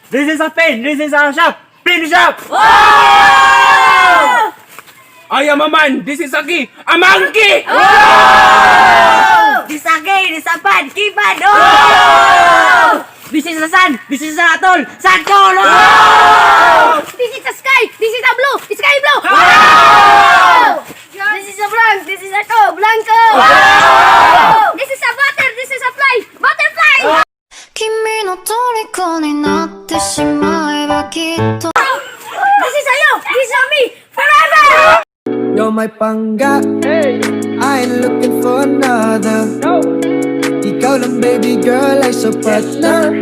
This is a pen. This is a shop. Pen shop. I am a man. This is a key. A monkey. This a gay, this a pan, keypad. This is a sun. This is a atoll. Santol. This is a sky, this is a blue, sky blue. This is a blank, this is a blanco. This is a butter, this is a fly, butterfly. 君の虜になってしまえばきっと This is a you, this is a me, forever. You're my pangga. I ain't looking for another. Ikaw lang baby girl ay sapat na.